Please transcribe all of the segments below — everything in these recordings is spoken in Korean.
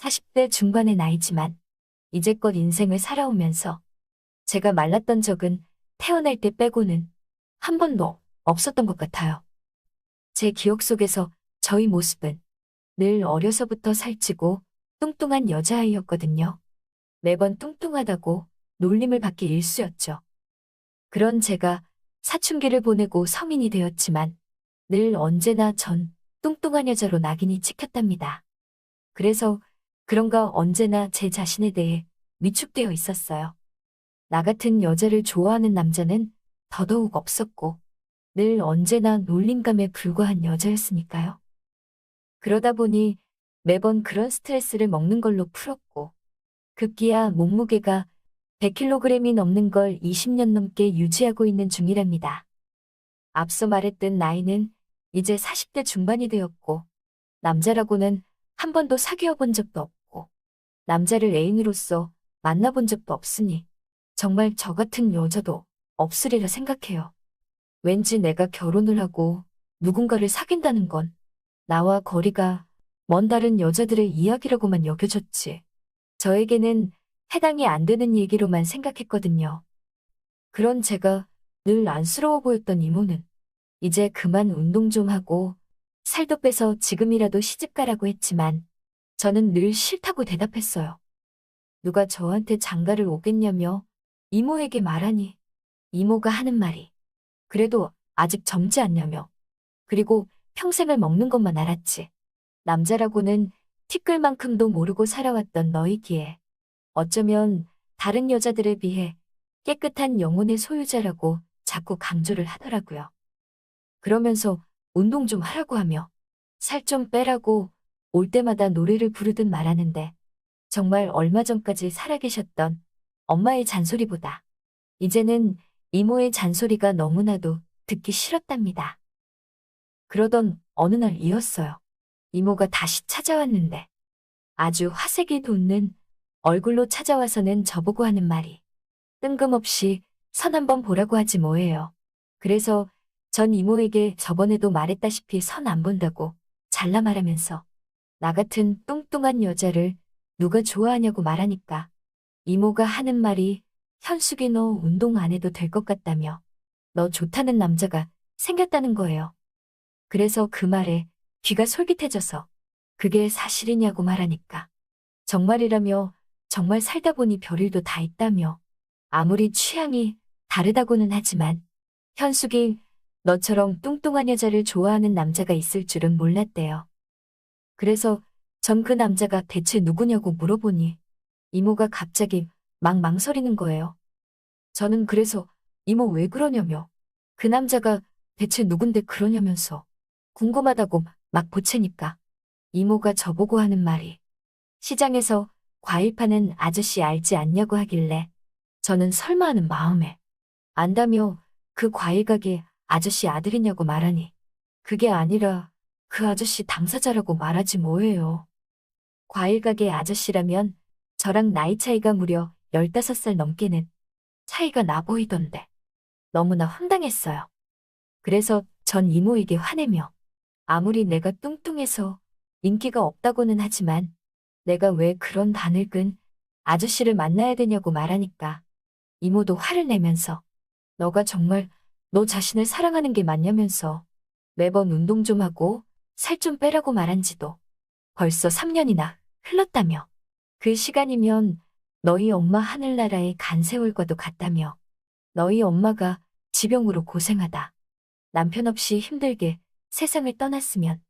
40대 중반의 나이지만 이제껏 인생을 살아오면서 제가 말랐던 적은 태어날 때 빼고는 한 번도 없었던 것 같아요. 제 기억 속에서 저희 모습은 늘 어려서부터 살찌고 뚱뚱한 여자아이였거든요. 매번 뚱뚱하다고 놀림을 받기 일쑤였죠. 그런 제가 사춘기를 보내고 성인이 되었지만 늘 언제나 전 뚱뚱한 여자로 낙인이 찍혔답니다. 그래서 그런가 언제나 제 자신에 대해 위축되어 있었어요. 나 같은 여자를 좋아하는 남자는 더더욱 없었고 늘 언제나 놀림감에 불과한 여자였으니까요. 그러다 보니 매번 그런 스트레스를 먹는 걸로 풀었고 급기야 몸무게가 100kg이 넘는 걸 20년 넘게 유지하고 있는 중이랍니다. 앞서 말했던 나이는 이제 40대 중반이 되었고 남자라고는 한 번도 사귀어 본 적도 없고 남자를 애인으로서 만나본 적도 없으니 정말 저 같은 여자도 없으리라 생각해요. 왠지 내가 결혼을 하고 누군가를 사귄다는 건 나와 거리가 먼 다른 여자들의 이야기라고만 여겨졌지. 저에게는 해당이 안 되는 얘기로만 생각했거든요. 그런 제가 늘 안쓰러워 보였던 이모는 이제 그만 운동 좀 하고 살도 빼서 지금이라도 시집 가라고 했지만 저는 늘 싫다고 대답했어요. 누가 저한테 장가를 오겠냐며 이모에게 말하니 이모가 하는 말이 그래도 아직 젊지 않냐며 그리고 평생을 먹는 것만 알았지. 남자라고는 티끌만큼도 모르고 살아왔던 너이기에 어쩌면 다른 여자들에 비해 깨끗한 영혼의 소유자라고 자꾸 강조를 하더라고요. 그러면서 운동 좀 하라고 하며 살 좀 빼라고 올 때마다 노래를 부르듯 말하는데 정말 얼마 전까지 살아계셨던 엄마의 잔소리보다 이제는 이모의 잔소리가 너무나도 듣기 싫었답니다. 그러던 어느 날이었어요. 이모가 다시 찾아왔는데 아주 화색이 돋는 얼굴로 찾아와서는 저보고 하는 말이 뜬금없이 선 한번 보라고 하지 뭐예요. 그래서 전 이모에게 저번에도 말했다시피 선 안 본다고 잘라 말하면서 나 같은 뚱뚱한 여자를 누가 좋아하냐고 말하니까 이모가 하는 말이 현숙이 너 운동 안 해도 될 것 같다며 너 좋다는 남자가 생겼다는 거예요. 그래서 그 말에 귀가 솔깃해져서 그게 사실이냐고 말하니까 정말이라며 정말 살다 보니 별일도 다 있다며 아무리 취향이 다르다고는 하지만 현숙이 너처럼 뚱뚱한 여자를 좋아하는 남자가 있을 줄은 몰랐대요. 그래서 전 그 남자가 대체 누구냐고 물어보니 이모가 갑자기 막 망설이는 거예요. 저는 그래서 이모 왜 그러냐며 그 남자가 대체 누군데 그러냐면서 궁금하다고 막 보채니까 이모가 저보고 하는 말이 시장에서 과일 파는 아저씨 알지 않냐고 하길래 저는 설마 하는 마음에 안다며 그 과일 가게 아저씨 아들이냐고 말하니 그게 아니라 그 아저씨 당사자라고 말하지 뭐예요. 과일 가게 아저씨라면 저랑 나이 차이가 무려 15살 넘게는 차이가 나 보이던데 너무나 황당했어요. 그래서 전 이모에게 화내며 아무리 내가 뚱뚱해서 인기가 없다고는 하지만 내가 왜 그런 가늘근 아저씨를 만나야 되냐고 말하니까 이모도 화를 내면서 너가 정말 너 자신을 사랑하는 게 맞냐면서 매번 운동 좀 하고 살 좀 빼라고 말한 지도 벌써 3년이나 흘렀다며 그 시간이면 너희 엄마 하늘나라의 간세월과도 같다며 너희 엄마가 지병으로 고생하다 남편 없이 힘들게 세상을 떠났으면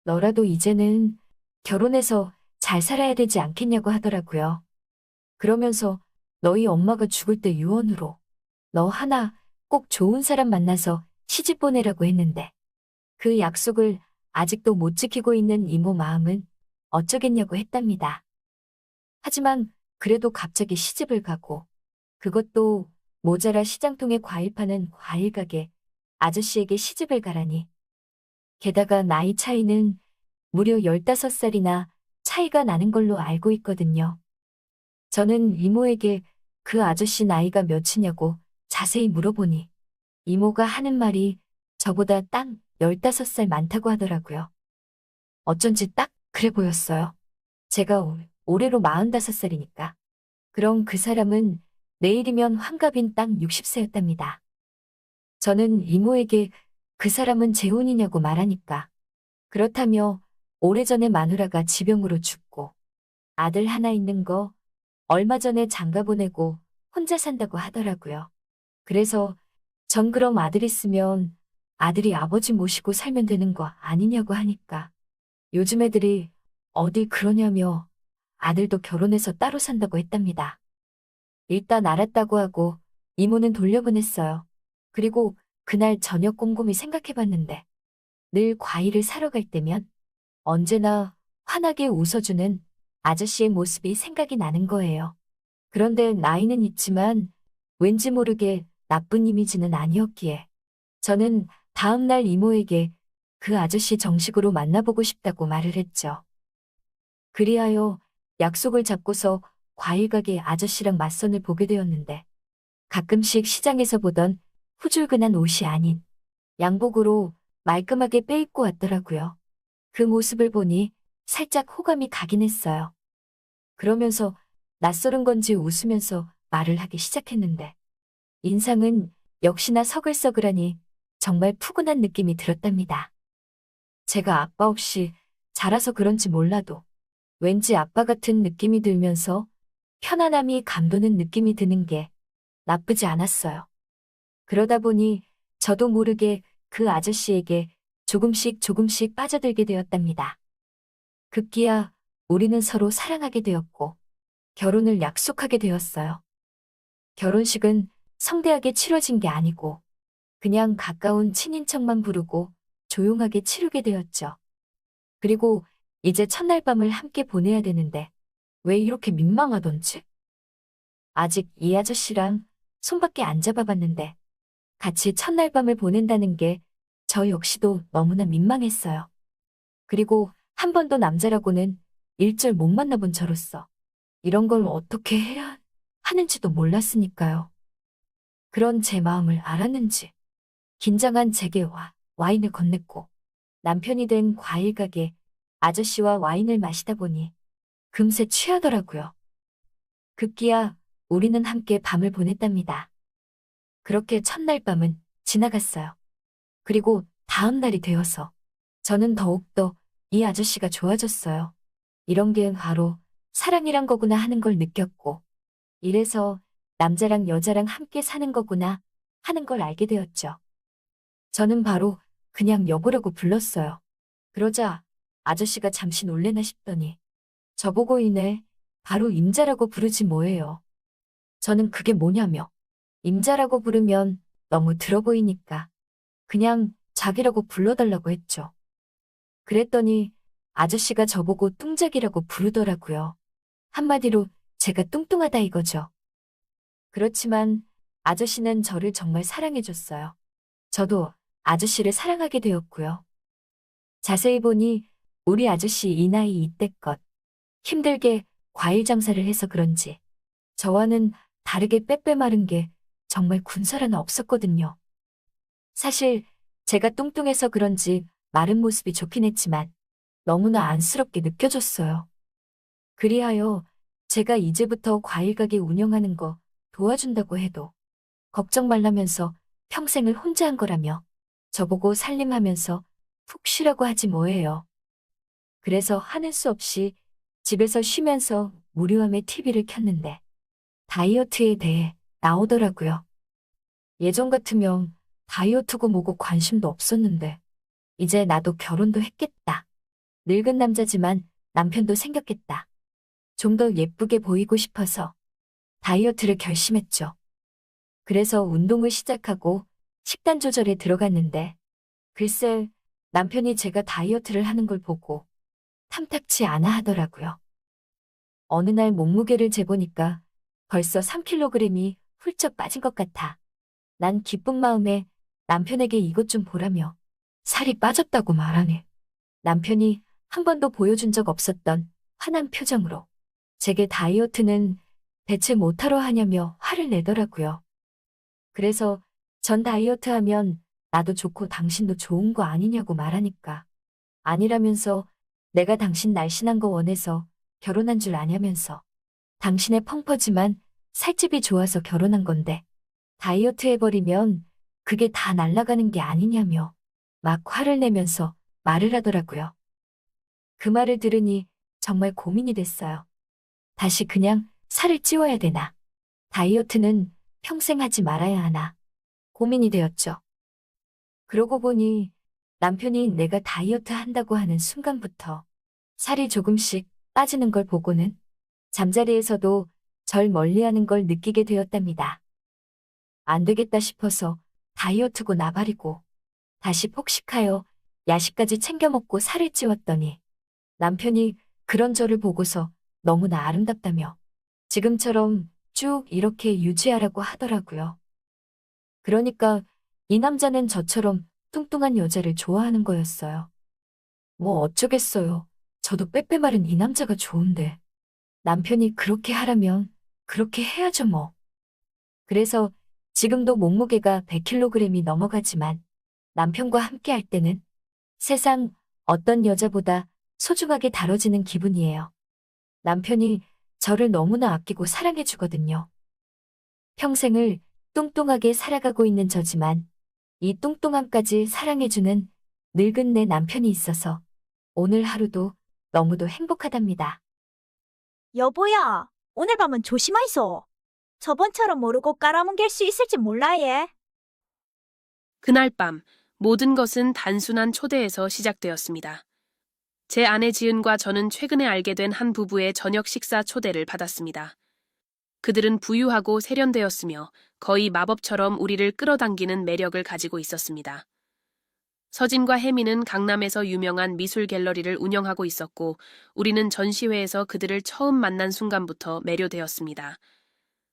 너라도 이제는 결혼해서 잘 살아야 되지 않겠냐고 하더라고요. 그러면서 너희 엄마가 죽을 때 유언으로 너 하나 꼭 좋은 사람 만나서 시집 보내라고 했는데 그 약속을 아직도 못 지키고 있는 이모 마음은 어쩌겠냐고 했답니다. 하지만 그래도 갑자기 시집을 가고 그것도 모자라 시장통에 과일 파는 과일 가게 아저씨에게 시집을 가라니. 게다가 나이 차이는 무려 15살이나 차이가 나는 걸로 알고 있거든요. 저는 이모에게 그 아저씨 나이가 몇이냐고 자세히 물어보니 이모가 하는 말이 저보다 딱 15살 많다고 하더라고요. 어쩐지 딱 그래 보였어요. 제가 올해로 45살이니까. 그럼 그 사람은 내일이면 환갑인 딱 60세였답니다. 저는 이모에게 그 사람은 재혼이냐고 말하니까 그렇다며 오래전에 마누라가 지병으로 죽고 아들 하나 있는 거 얼마 전에 장가 보내고 혼자 산다고 하더라고요. 그래서 전 그럼 아들 있으면 아들이 아버지 모시고 살면 되는 거 아니냐고 하니까 요즘 애들이 어디 그러냐며 아들도 결혼해서 따로 산다고 했답니다. 일단 알았다고 하고 이모는 돌려보냈어요. 그리고 그날 저녁 곰곰이 생각해봤는데 늘 과일을 사러 갈 때면 언제나 환하게 웃어주는 아저씨의 모습이 생각이 나는 거예요. 그런데 나이는 있지만 왠지 모르게 나쁜 이미지는 아니었기에 저는 다음날 이모에게 그 아저씨 정식으로 만나보고 싶다고 말을 했죠. 그리하여 약속을 잡고서 과일 가게 아저씨랑 맞선을 보게 되었는데 가끔씩 시장에서 보던 후줄근한 옷이 아닌 양복으로 말끔하게 빼입고 왔더라고요. 그 모습을 보니 살짝 호감이 가긴 했어요. 그러면서 낯설은 건지 웃으면서 말을 하기 시작했는데 인상은 역시나 서글서글하니 정말 푸근한 느낌이 들었답니다. 제가 아빠 없이 자라서 그런지 몰라도 왠지 아빠 같은 느낌이 들면서 편안함이 감도는 느낌이 드는 게 나쁘지 않았어요. 그러다 보니 저도 모르게 그 아저씨에게 조금씩 빠져들게 되었답니다. 급기야 우리는 서로 사랑하게 되었고 결혼을 약속하게 되었어요. 결혼식은 성대하게 치러진 게 아니고 그냥 가까운 친인척만 부르고 조용하게 치르게 되었죠. 그리고 이제 첫날 밤을 함께 보내야 되는데 왜 이렇게 민망하던지. 아직 이 아저씨랑 손밖에 안 잡아봤는데 같이 첫날 밤을 보낸다는 게 저 역시도 너무나 민망했어요. 그리고 한 번도 남자라고는 일절 못 만나본 저로서 이런 걸 어떻게 해야 하는지도 몰랐으니까요. 그런 제 마음을 알았는지 긴장한 제게 와인을 건넸고 남편이 된 과일 가게 아저씨와 와인을 마시다 보니 금세 취하더라고요. 급기야 우리는 함께 밤을 보냈답니다. 그렇게 첫날 밤은 지나갔어요. 그리고 다음 날이 되어서 저는 더욱더 이 아저씨가 좋아졌어요. 이런 게 바로 사랑이란 거구나 하는 걸 느꼈고 이래서 남자랑 여자랑 함께 사는 거구나 하는 걸 알게 되었죠. 저는 바로 그냥 여보라고 불렀어요. 그러자 아저씨가 잠시 놀래나 싶더니 저보고 이내 바로 임자라고 부르지 뭐예요. 저는 그게 뭐냐며 임자라고 부르면 너무 들어 보이니까 그냥 자기라고 불러달라고 했죠. 그랬더니 아저씨가 저보고 뚱작이라고 부르더라고요. 한마디로 제가 뚱뚱하다 이거죠. 그렇지만 아저씨는 저를 정말 사랑해줬어요. 저도 아저씨를 사랑하게 되었고요. 자세히 보니 우리 아저씨 이 나이 이때껏 힘들게 과일 장사를 해서 그런지 저와는 다르게 빼빼 마른 게 정말 군살 하나 없었거든요. 사실 제가 뚱뚱해서 그런지 마른 모습이 좋긴 했지만 너무나 안쓰럽게 느껴졌어요. 그리하여 제가 이제부터 과일 가게 운영하는 거 도와준다고 해도 걱정 말라면서 평생을 혼자 한 거라며 저보고 살림하면서 푹 쉬라고 하지 뭐예요. 그래서 하는 수 없이 집에서 쉬면서 무료함에 TV를 켰는데 다이어트에 대해 나오더라고요. 예전 같으면 다이어트고 뭐고 관심도 없었는데 이제 나도 결혼도 했겠다. 늙은 남자지만 남편도 생겼겠다. 좀 더 예쁘게 보이고 싶어서 다이어트를 결심했죠. 그래서 운동을 시작하고 식단 조절에 들어갔는데 글쎄 남편이 제가 다이어트를 하는 걸 보고 탐탁치 않아 하더라고요. 어느 날 몸무게를 재보니까 벌써 3kg이 훌쩍 빠진 것 같아. 난 기쁜 마음에 남편에게 이것 좀 보라며 살이 빠졌다고 말하네. 남편이 한 번도 보여준 적 없었던 환한 표정으로 제게 다이어트는 대체 못하러 하냐며 화를 내더라고요. 그래서 전 다이어트 하면 나도 좋고 당신도 좋은 거 아니냐고 말하니까 아니라면서 내가 당신 날씬한 거 원해서 결혼한 줄 아냐면서. 당신의 펑퍼지만 살집이 좋아서 결혼한 건데 다이어트 해버리면 그게 다 날아가는 게 아니냐며 막 화를 내면서 말을 하더라고요. 그 말을 들으니 정말 고민이 됐어요. 다시 그냥 살을 찌워야 되나? 다이어트는 평생 하지 말아야 하나? 고민이 되었죠. 그러고 보니 남편이 내가 다이어트 한다고 하는 순간부터 살이 조금씩 빠지는 걸 보고는 잠자리에서도 절 멀리하는 걸 느끼게 되었답니다. 안 되겠다 싶어서 다이어트고 나발이고 다시 폭식하여 야식까지 챙겨 먹고 살을 찌웠더니 남편이 그런 저를 보고서 너무나 아름답다며 지금처럼 쭉 이렇게 유지하라고 하더라고요. 그러니까 이 남자는 저처럼 뚱뚱한 여자를 좋아하는 거였어요. 뭐 어쩌겠어요. 저도 빼빼 마른 이 남자가 좋은데. 남편이 그렇게 하라면 그렇게 해야죠 뭐. 그래서 지금도 몸무게가 100kg이 넘어가지만 남편과 함께 할 때는 세상 어떤 여자보다 소중하게 다뤄지는 기분이에요. 남편이 저를 너무나 아끼고 사랑해 주거든요. 평생을 뚱뚱하게 살아가고 있는 저지만 이 뚱뚱함까지 사랑해주는 늙은 내 남편이 있어서 오늘 하루도 너무도 행복하답니다. 여보야, 오늘 밤은 조심하이소. 저번처럼 모르고 깔아뭉갤 수 있을지 몰라 얘. 그날 밤 모든 것은 단순한 초대에서 시작되었습니다. 제 아내 지은과 저는 최근에 알게 된 한 부부의 저녁 식사 초대를 받았습니다. 그들은 부유하고 세련되었으며 거의 마법처럼 우리를 끌어당기는 매력을 가지고 있었습니다. 서진과 혜미는 강남에서 유명한 미술 갤러리를 운영하고 있었고 우리는 전시회에서 그들을 처음 만난 순간부터 매료되었습니다.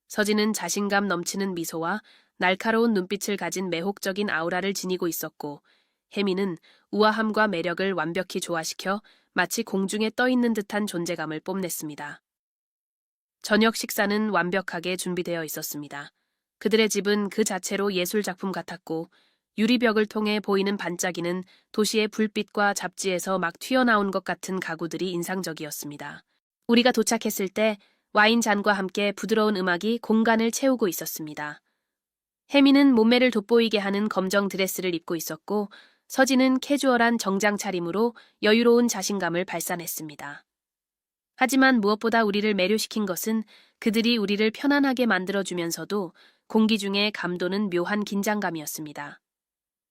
서진은 자신감 넘치는 미소와 날카로운 눈빛을 가진 매혹적인 아우라를 지니고 있었고 혜미는 우아함과 매력을 완벽히 조화시켜 마치 공중에 떠 있는 듯한 존재감을 뽐냈습니다. 저녁 식사는 완벽하게 준비되어 있었습니다. 그들의 집은 그 자체로 예술작품 같았고 유리벽을 통해 보이는 반짝이는 도시의 불빛과 잡지에서 막 튀어나온 것 같은 가구들이 인상적이었습니다. 우리가 도착했을 때 와인 잔과 함께 부드러운 음악이 공간을 채우고 있었습니다. 혜미는 몸매를 돋보이게 하는 검정 드레스를 입고 있었고 서진은 캐주얼한 정장 차림으로 여유로운 자신감을 발산했습니다. 하지만 무엇보다 우리를 매료시킨 것은 그들이 우리를 편안하게 만들어주면서도 공기 중에 감도는 묘한 긴장감이었습니다.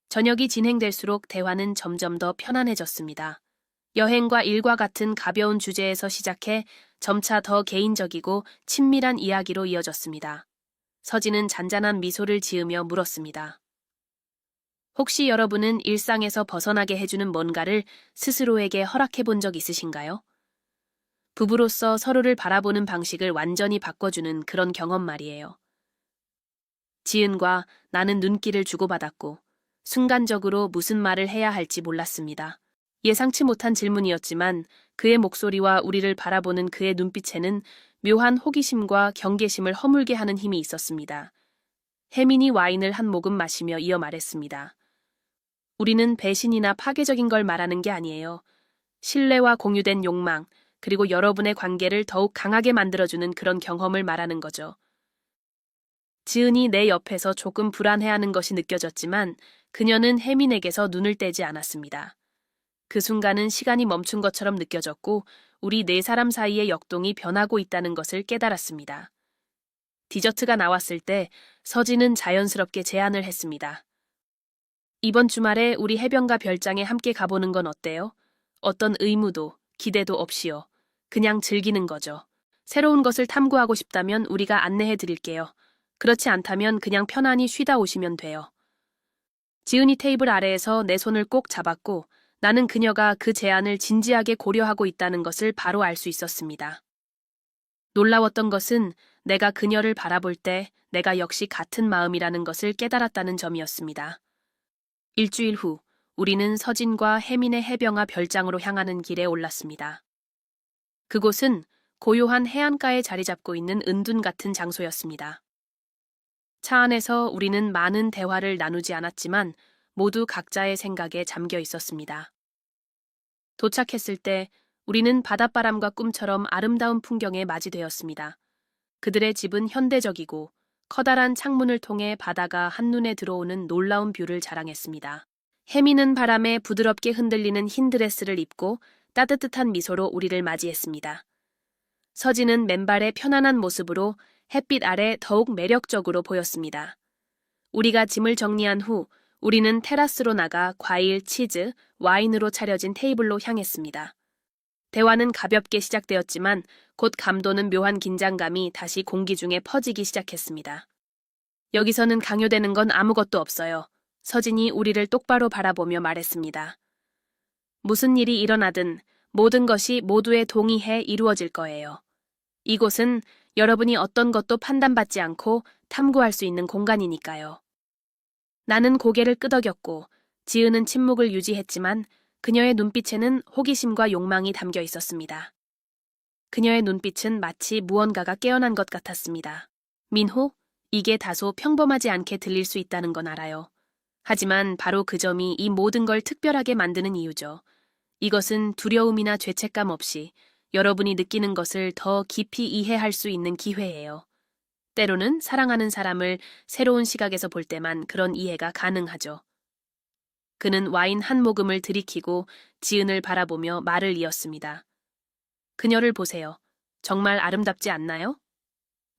저녁이 진행될수록 대화는 점점 더 편안해졌습니다. 여행과 일과 같은 가벼운 주제에서 시작해 점차 더 개인적이고 친밀한 이야기로 이어졌습니다. 서진은 잔잔한 미소를 지으며 물었습니다. 혹시 여러분은 일상에서 벗어나게 해주는 뭔가를 스스로에게 허락해 본 적 있으신가요? 부부로서 서로를 바라보는 방식을 완전히 바꿔주는 그런 경험 말이에요. 지은과 나는 눈길을 주고받았고 순간적으로 무슨 말을 해야 할지 몰랐습니다. 예상치 못한 질문이었지만 그의 목소리와 우리를 바라보는 그의 눈빛에는 묘한 호기심과 경계심을 허물게 하는 힘이 있었습니다. 혜민이 와인을 한 모금 마시며 이어 말했습니다. 우리는 배신이나 파괴적인 걸 말하는 게 아니에요. 신뢰와 공유된 욕망, 그리고 여러분의 관계를 더욱 강하게 만들어주는 그런 경험을 말하는 거죠. 지은이 내 옆에서 조금 불안해하는 것이 느껴졌지만 그녀는 혜민에게서 눈을 떼지 않았습니다. 그 순간은 시간이 멈춘 것처럼 느껴졌고 우리 네 사람 사이의 역동이 변하고 있다는 것을 깨달았습니다. 디저트가 나왔을 때 서진은 자연스럽게 제안을 했습니다. 이번 주말에 우리 해변가 별장에 함께 가보는 건 어때요? 어떤 의무도, 기대도 없이요. 그냥 즐기는 거죠. 새로운 것을 탐구하고 싶다면 우리가 안내해 드릴게요. 그렇지 않다면 그냥 편안히 쉬다 오시면 돼요. 지은이 테이블 아래에서 내 손을 꼭 잡았고 나는 그녀가 그 제안을 진지하게 고려하고 있다는 것을 바로 알 수 있었습니다. 놀라웠던 것은 내가 그녀를 바라볼 때 내가 역시 같은 마음이라는 것을 깨달았다는 점이었습니다. 일주일 후 우리는 서진과 혜민의 해변가 별장으로 향하는 길에 올랐습니다. 그곳은 고요한 해안가에 자리 잡고 있는 은둔 같은 장소였습니다. 차 안에서 우리는 많은 대화를 나누지 않았지만 모두 각자의 생각에 잠겨 있었습니다. 도착했을 때 우리는 바닷바람과 꿈처럼 아름다운 풍경에 맞이되었습니다. 그들의 집은 현대적이고 커다란 창문을 통해 바다가 한눈에 들어오는 놀라운 뷰를 자랑했습니다. 해미는 바람에 부드럽게 흔들리는 흰 드레스를 입고 따뜻한 미소로 우리를 맞이했습니다. 서진은 맨발의 편안한 모습으로 햇빛 아래 더욱 매력적으로 보였습니다. 우리가 짐을 정리한 후 우리는 테라스로 나가 과일, 치즈, 와인으로 차려진 테이블로 향했습니다. 대화는 가볍게 시작되었지만 곧 감도는 묘한 긴장감이 다시 공기 중에 퍼지기 시작했습니다. 여기서는 강요되는 건 아무것도 없어요. 서진이 우리를 똑바로 바라보며 말했습니다. 무슨 일이 일어나든 모든 것이 모두의 동의해 이루어질 거예요. 이곳은 여러분이 어떤 것도 판단받지 않고 탐구할 수 있는 공간이니까요. 나는 고개를 끄덕였고 지은은 침묵을 유지했지만 그녀의 눈빛에는 호기심과 욕망이 담겨 있었습니다. 그녀의 눈빛은 마치 무언가가 깨어난 것 같았습니다. 민호, 이게 다소 평범하지 않게 들릴 수 있다는 건 알아요. 하지만 바로 그 점이 이 모든 걸 특별하게 만드는 이유죠. 이것은 두려움이나 죄책감 없이 여러분이 느끼는 것을 더 깊이 이해할 수 있는 기회예요. 때로는 사랑하는 사람을 새로운 시각에서 볼 때만 그런 이해가 가능하죠. 그는 와인 한 모금을 들이키고 지은을 바라보며 말을 이었습니다. 그녀를 보세요. 정말 아름답지 않나요?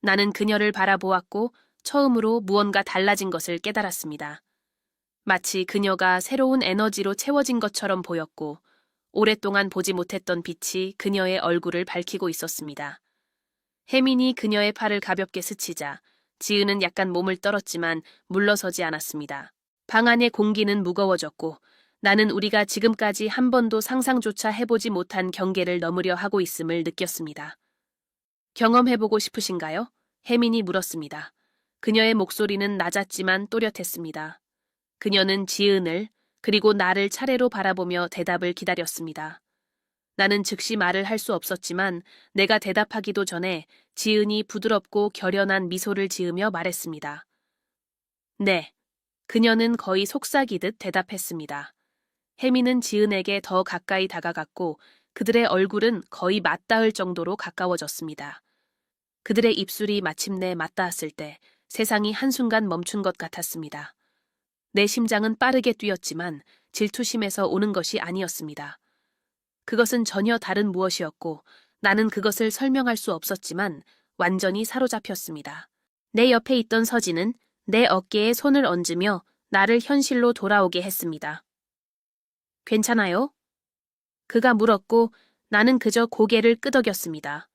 나는 그녀를 바라보았고 처음으로 무언가 달라진 것을 깨달았습니다. 마치 그녀가 새로운 에너지로 채워진 것처럼 보였고 오랫동안 보지 못했던 빛이 그녀의 얼굴을 밝히고 있었습니다. 혜민이 그녀의 팔을 가볍게 스치자 지은은 약간 몸을 떨었지만 물러서지 않았습니다. 방 안의 공기는 무거워졌고 나는 우리가 지금까지 한 번도 상상조차 해보지 못한 경계를 넘으려 하고 있음을 느꼈습니다. 경험해보고 싶으신가요? 혜민이 물었습니다. 그녀의 목소리는 낮았지만 또렷했습니다. 그녀는 지은을 그리고 나를 차례로 바라보며 대답을 기다렸습니다. 나는 즉시 말을 할 수 없었지만 내가 대답하기도 전에 지은이 부드럽고 결연한 미소를 지으며 말했습니다. 네. 그녀는 거의 속삭이듯 대답했습니다. 혜미는 지은에게 더 가까이 다가갔고 그들의 얼굴은 거의 맞닿을 정도로 가까워졌습니다. 그들의 입술이 마침내 맞닿았을 때 세상이 한순간 멈춘 것 같았습니다. 내 심장은 빠르게 뛰었지만 질투심에서 오는 것이 아니었습니다. 그것은 전혀 다른 무엇이었고 나는 그것을 설명할 수 없었지만 완전히 사로잡혔습니다. 내 옆에 있던 서진은 내 어깨에 손을 얹으며 나를 현실로 돌아오게 했습니다. 괜찮아요? 그가 물었고 나는 그저 고개를 끄덕였습니다.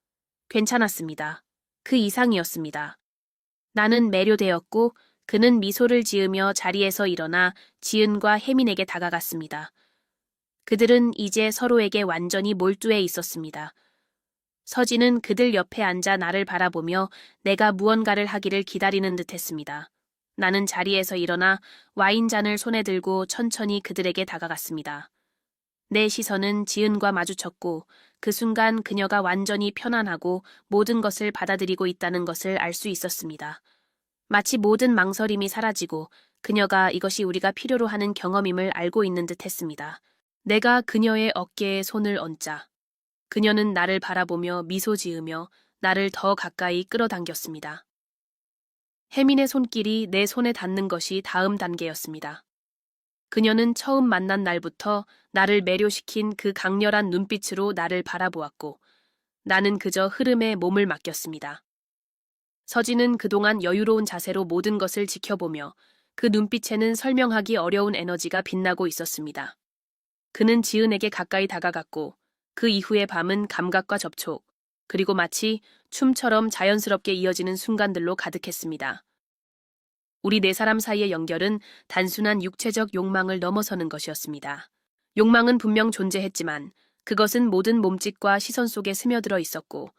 괜찮았습니다. 그 이상이었습니다. 나는 매료되었고 그는 미소를 지으며 자리에서 일어나 지은과 혜민에게 다가갔습니다. 그들은 이제 서로에게 완전히 몰두해 있었습니다. 서진은 그들 옆에 앉아 나를 바라보며 내가 무언가를 하기를 기다리는 듯했습니다. 나는 자리에서 일어나 와인잔을 손에 들고 천천히 그들에게 다가갔습니다. 내 시선은 지은과 마주쳤고 그 순간 그녀가 완전히 편안하고 모든 것을 받아들이고 있다는 것을 알 수 있었습니다. 마치 모든 망설임이 사라지고 그녀가 이것이 우리가 필요로 하는 경험임을 알고 있는 듯했습니다. 내가 그녀의 어깨에 손을 얹자 그녀는 나를 바라보며 미소 지으며 나를 더 가까이 끌어당겼습니다. 혜민의 손길이 내 손에 닿는 것이 다음 단계였습니다. 그녀는 처음 만난 날부터 나를 매료시킨 그 강렬한 눈빛으로 나를 바라보았고 나는 그저 흐름에 몸을 맡겼습니다. 서진은 그동안 여유로운 자세로 모든 것을 지켜보며 그 눈빛에는 설명하기 어려운 에너지가 빛나고 있었습니다. 그는 지은에게 가까이 다가갔고 그 이후의 밤은 감각과 접촉, 그리고 마치 춤처럼 자연스럽게 이어지는 순간들로 가득했습니다. 우리 네 사람 사이의 연결은 단순한 육체적 욕망을 넘어서는 것이었습니다. 욕망은 분명 존재했지만 그것은 모든 몸짓과 시선 속에 스며들어 있었고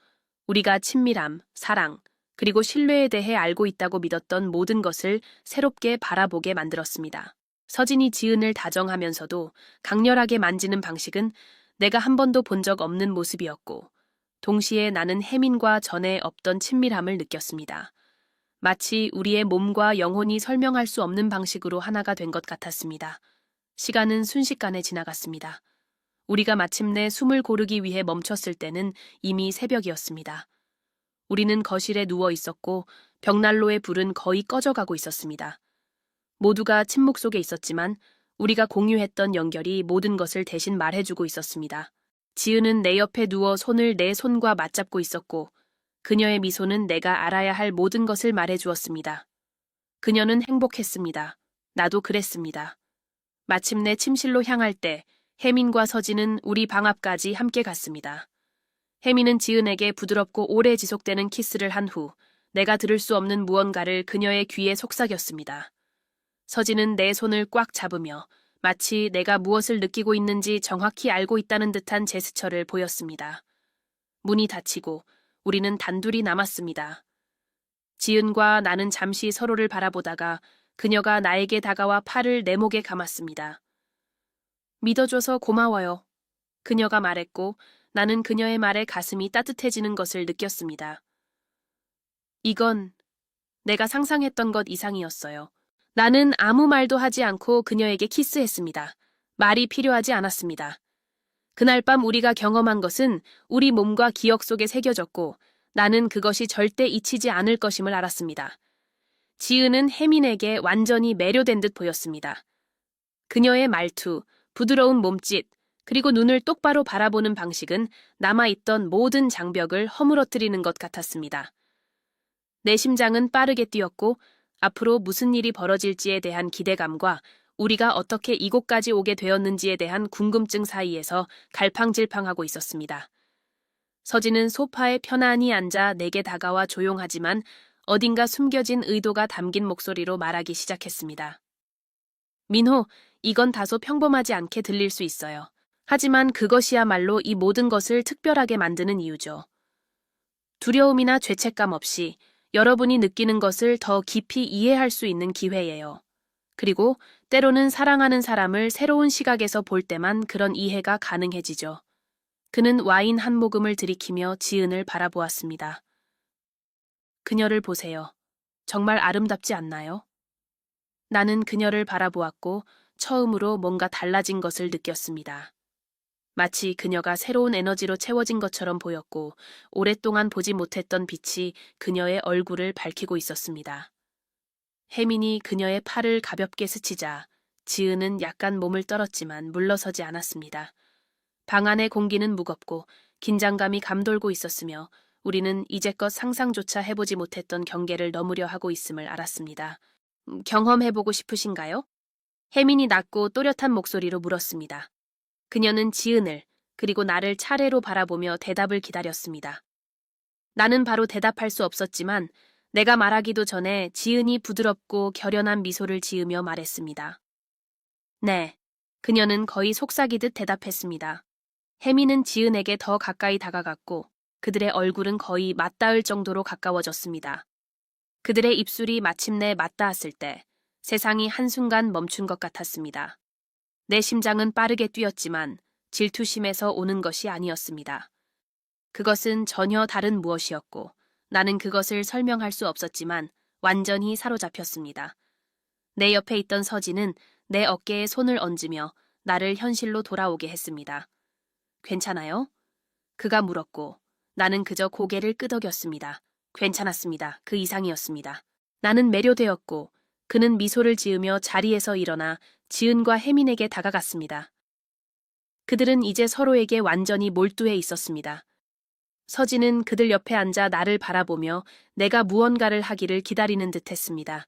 우리가 친밀함, 사랑, 그리고 신뢰에 대해 알고 있다고 믿었던 모든 것을 새롭게 바라보게 만들었습니다. 서진이 지은을 다정하면서도 강렬하게 만지는 방식은 내가 한 번도 본 적 없는 모습이었고 동시에 나는 혜민과 전에 없던 친밀함을 느꼈습니다. 마치 우리의 몸과 영혼이 설명할 수 없는 방식으로 하나가 된 것 같았습니다. 시간은 순식간에 지나갔습니다. 우리가 마침내 숨을 고르기 위해 멈췄을 때는 이미 새벽이었습니다. 우리는 거실에 누워 있었고 벽난로의 불은 거의 꺼져가고 있었습니다. 모두가 침묵 속에 있었지만 우리가 공유했던 연결이 모든 것을 대신 말해주고 있었습니다. 지은은 내 옆에 누워 손을 내 손과 맞잡고 있었고 그녀의 미소는 내가 알아야 할 모든 것을 말해주었습니다. 그녀는 행복했습니다. 나도 그랬습니다. 마침내 침실로 향할 때 혜민과 서진은 우리 방 앞까지 함께 갔습니다. 혜민은 지은에게 부드럽고 오래 지속되는 키스를 한 후 내가 들을 수 없는 무언가를 그녀의 귀에 속삭였습니다. 서진은 내 손을 꽉 잡으며 마치 내가 무엇을 느끼고 있는지 정확히 알고 있다는 듯한 제스처를 보였습니다. 문이 닫히고 우리는 단둘이 남았습니다. 지은과 나는 잠시 서로를 바라보다가 그녀가 나에게 다가와 팔을 내 목에 감았습니다. 믿어줘서 고마워요. 그녀가 말했고 나는 그녀의 말에 가슴이 따뜻해지는 것을 느꼈습니다. 이건 내가 상상했던 것 이상이었어요. 나는 아무 말도 하지 않고 그녀에게 키스했습니다. 말이 필요하지 않았습니다. 그날 밤 우리가 경험한 것은 우리 몸과 기억 속에 새겨졌고 나는 그것이 절대 잊히지 않을 것임을 알았습니다. 지은은 혜민에게 완전히 매료된 듯 보였습니다. 그녀의 말투, 부드러운 몸짓, 그리고 눈을 똑바로 바라보는 방식은 남아있던 모든 장벽을 허물어뜨리는 것 같았습니다. 내 심장은 빠르게 뛰었고 앞으로 무슨 일이 벌어질지에 대한 기대감과 우리가 어떻게 이곳까지 오게 되었는지에 대한 궁금증 사이에서 갈팡질팡하고 있었습니다. 서진은 소파에 편안히 앉아 내게 다가와 조용하지만 어딘가 숨겨진 의도가 담긴 목소리로 말하기 시작했습니다. 민호, 이건 다소 평범하지 않게 들릴 수 있어요. 하지만 그것이야말로 이 모든 것을 특별하게 만드는 이유죠. 두려움이나 죄책감 없이 여러분이 느끼는 것을 더 깊이 이해할 수 있는 기회예요. 그리고 때로는 사랑하는 사람을 새로운 시각에서 볼 때만 그런 이해가 가능해지죠. 그는 와인 한 모금을 들이키며 지은을 바라보았습니다. 그녀를 보세요. 정말 아름답지 않나요? 나는 그녀를 바라보았고 처음으로 뭔가 달라진 것을 느꼈습니다. 마치 그녀가 새로운 에너지로 채워진 것처럼 보였고 오랫동안 보지 못했던 빛이 그녀의 얼굴을 밝히고 있었습니다. 혜민이 그녀의 팔을 가볍게 스치자 지은은 약간 몸을 떨었지만 물러서지 않았습니다. 방 안의 공기는 무겁고 긴장감이 감돌고 있었으며 우리는 이제껏 상상조차 해보지 못했던 경계를 넘으려 하고 있음을 알았습니다. 경험해보고 싶으신가요? 혜민이 낮고 또렷한 목소리로 물었습니다. 그녀는 지은을 그리고 나를 차례로 바라보며 대답을 기다렸습니다. 나는 바로 대답할 수 없었지만 내가 말하기도 전에 지은이 부드럽고 결연한 미소를 지으며 말했습니다. 네. 그녀는 거의 속삭이듯 대답했습니다. 혜미는 지은에게 더 가까이 다가갔고 그들의 얼굴은 거의 맞닿을 정도로 가까워졌습니다. 그들의 입술이 마침내 맞닿았을 때 세상이 한순간 멈춘 것 같았습니다. 내 심장은 빠르게 뛰었지만 질투심에서 오는 것이 아니었습니다. 그것은 전혀 다른 무엇이었고 나는 그것을 설명할 수 없었지만 완전히 사로잡혔습니다. 내 옆에 있던 서진은 내 어깨에 손을 얹으며 나를 현실로 돌아오게 했습니다. 괜찮아요? 그가 물었고 나는 그저 고개를 끄덕였습니다. 괜찮았습니다. 그 이상이었습니다. 나는 매료되었고 그는 미소를 지으며 자리에서 일어나 지은과 혜민에게 다가갔습니다. 그들은 이제 서로에게 완전히 몰두해 있었습니다. 서진은 그들 옆에 앉아 나를 바라보며 내가 무언가를 하기를 기다리는 듯 했습니다.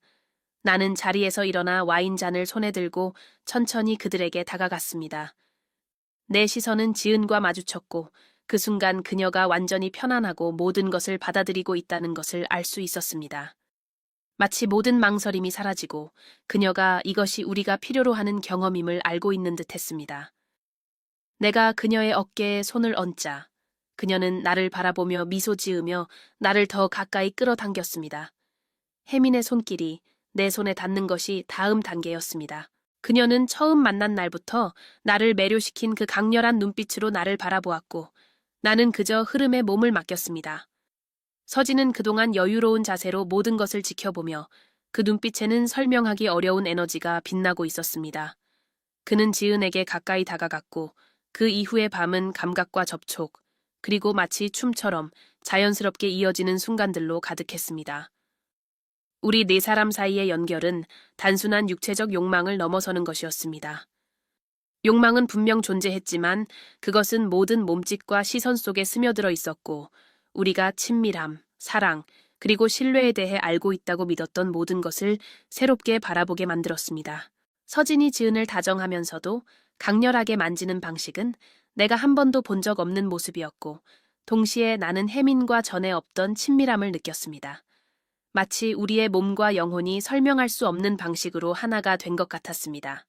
나는 자리에서 일어나 와인잔을 손에 들고 천천히 그들에게 다가갔습니다. 내 시선은 지은과 마주쳤고 그 순간 그녀가 완전히 편안하고 모든 것을 받아들이고 있다는 것을 알 수 있었습니다. 마치 모든 망설임이 사라지고 그녀가 이것이 우리가 필요로 하는 경험임을 알고 있는 듯 했습니다. 내가 그녀의 어깨에 손을 얹자 그녀는 나를 바라보며 미소 지으며 나를 더 가까이 끌어당겼습니다. 혜민의 손길이 내 손에 닿는 것이 다음 단계였습니다. 그녀는 처음 만난 날부터 나를 매료시킨 그 강렬한 눈빛으로 나를 바라보았고 나는 그저 흐름에 몸을 맡겼습니다. 서진은 그동안 여유로운 자세로 모든 것을 지켜보며 그 눈빛에는 설명하기 어려운 에너지가 빛나고 있었습니다. 그는 지은에게 가까이 다가갔고 그 이후의 밤은 감각과 접촉, 그리고 마치 춤처럼 자연스럽게 이어지는 순간들로 가득했습니다. 우리 네 사람 사이의 연결은 단순한 육체적 욕망을 넘어서는 것이었습니다. 욕망은 분명 존재했지만 그것은 모든 몸짓과 시선 속에 스며들어 있었고 우리가 친밀함, 사랑, 그리고 신뢰에 대해 알고 있다고 믿었던 모든 것을 새롭게 바라보게 만들었습니다. 서진이 지은을 다정하면서도 강렬하게 만지는 방식은 내가 한 번도 본 적 없는 모습이었고 동시에 나는 혜민과 전에 없던 친밀함을 느꼈습니다. 마치 우리의 몸과 영혼이 설명할 수 없는 방식으로 하나가 된 것 같았습니다.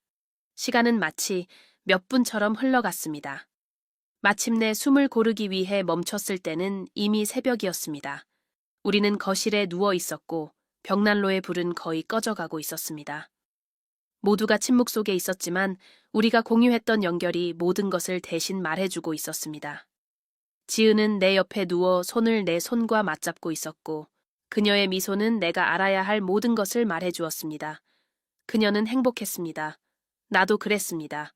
시간은 마치 몇 분처럼 흘러갔습니다. 마침내 숨을 고르기 위해 멈췄을 때는 이미 새벽이었습니다. 우리는 거실에 누워 있었고 벽난로의 불은 거의 꺼져가고 있었습니다. 모두가 침묵 속에 있었지만 우리가 공유했던 연결이 모든 것을 대신 말해주고 있었습니다. 지은은 내 옆에 누워 손을 내 손과 맞잡고 있었고 그녀의 미소는 내가 알아야 할 모든 것을 말해주었습니다. 그녀는 행복했습니다. 나도 그랬습니다.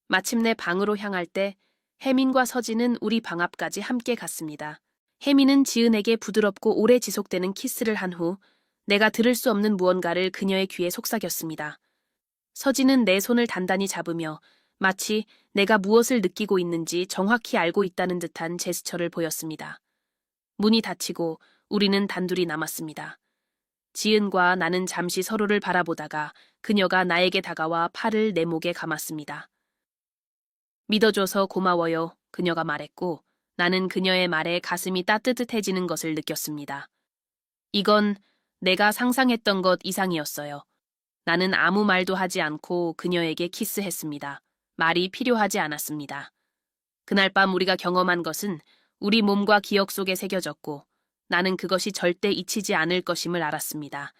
마침내 방으로 향할 때 혜민과 서진은 우리 방 앞까지 함께 갔습니다. 혜민은 지은에게 부드럽고 오래 지속되는 키스를 한 후 내가 들을 수 없는 무언가를 그녀의 귀에 속삭였습니다. 서진은 내 손을 단단히 잡으며 마치 내가 무엇을 느끼고 있는지 정확히 알고 있다는 듯한 제스처를 보였습니다. 문이 닫히고 우리는 단둘이 남았습니다. 지은과 나는 잠시 서로를 바라보다가 그녀가 나에게 다가와 팔을 내 목에 감았습니다. 믿어줘서 고마워요, 그녀가 말했고 나는 그녀의 말에 가슴이 따뜻해지는 것을 느꼈습니다. 이건 내가 상상했던 것 이상이었어요. 나는 아무 말도 하지 않고 그녀에게 키스했습니다. 말이 필요하지 않았습니다. 그날 밤 우리가 경험한 것은 우리 몸과 기억 속에 새겨졌고 나는 그것이 절대 잊히지 않을 것임을 알았습니다.